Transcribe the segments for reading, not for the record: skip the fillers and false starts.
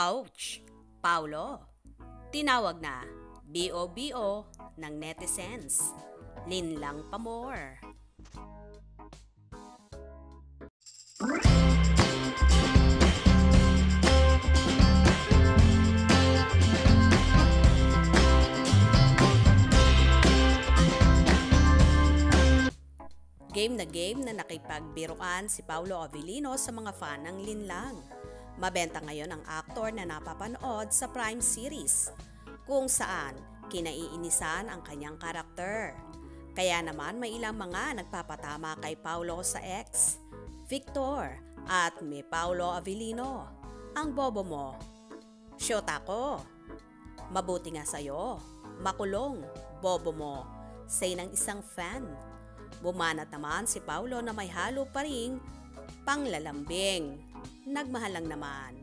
Ouch! Paulo, tinawag na BOBO ng netizens. Linlang pa more. Game na nakipagbiruan si Paulo Avellino sa mga fan ng Linlang. Mabenta ngayon ang aktor na napapanood sa Prime series, kung saan kinaiinisan ang kanyang karakter. Kaya naman may ilang mga nagpapatama kay Paulo sa ex, Victor at may Paulo Avellino. Ang bobo mo. Shoot ako. Mabuti nga sa'yo. Makulong. Bobo mo. Say ng isang fan. Bumanat naman si Paulo na may halo pa ring panglalambing. Nagmahal lang naman.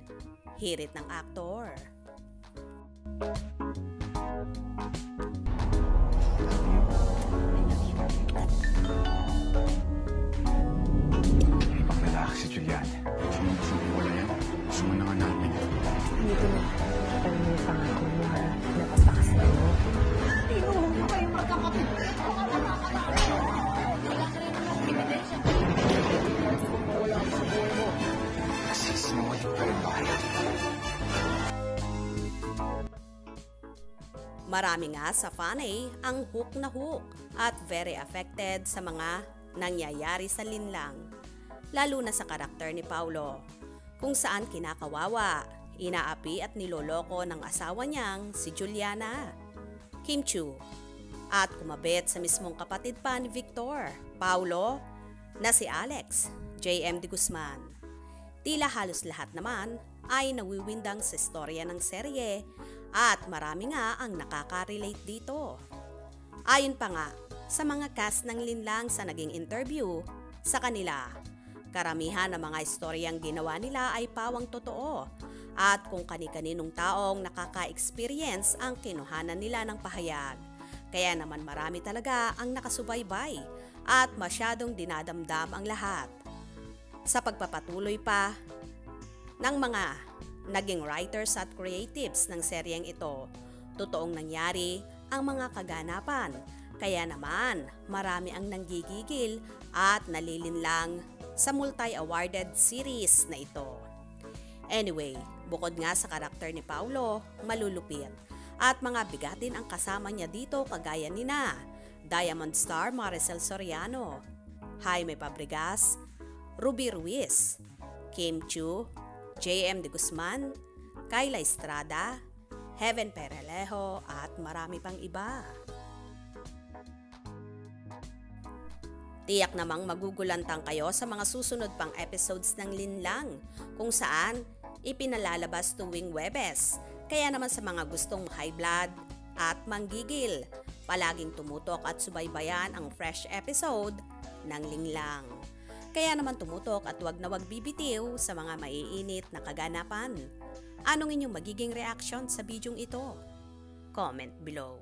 Hirit ng aktor. Ipaglalaki si Juliana. Wala yan. Gusto mo na nga namin. Hindi ko na kita mo yung pangako mo, ha? Napapakas na mo. Tinulong mo kayo magkakapit. Mga nakakatawa. Wala ka rin ng ebidensya. Wala ka sa buhay mo. Kasi sinungaling pa rin ba kayo? Marami nga sa fanay ang hook na hook at very affected sa mga nangyayari sa Linlang. Lalo na sa karakter ni Paulo, kung saan kinakawawa, inaapi at niloloko ng asawa niyang si Juliana, Kim Chiu, at kumabit sa mismong kapatid pa ni Victor, Paulo, na si Alex, JM de Guzman. Tila halos lahat naman ay nawiwindang sa istorya ng serye at marami nga ang nakaka-relate dito. Ayon pa nga sa mga cast ng Linlang sa naging interview sa kanila, karamihan ng mga istoryang ginawa nila ay pawang totoo at kung kani-kaninong taong nakaka-experience ang kinuhanan nila ng pahayag. Kaya naman marami talaga ang nakasubaybay at masyadong dinadamdam ang lahat. Sa pagpapatuloy pa ng mga naging writers at creatives ng seryeng ito, totoong nangyari ang mga kaganapan. Kaya naman marami ang nanggigigil at nalilinlang sa multi-awarded series na ito. Anyway, bukod nga sa karakter ni Paulo, malulupit at mga bigatin ang kasama niya dito kagaya nina Diamond Star Maricel Soriano, Jaime Fabregas, Ruby Ruiz, Kim Chiu, JM de Guzman, Kayla Estrada, Heaven Perelejo at marami pang iba. Tiyak namang magugulantang kayo sa mga susunod pang episodes ng Linlang kung saan ipinalalabas tuwing Webes. Kaya naman sa mga gustong high blood at manggigil, palaging tumutok at subaybayan ang fresh episode ng Linlang. Kaya naman tumutok at wag na wag bibitiw sa mga maiinit na kaganapan. Anong inyong magiging reaction sa bidyong ito? Comment below.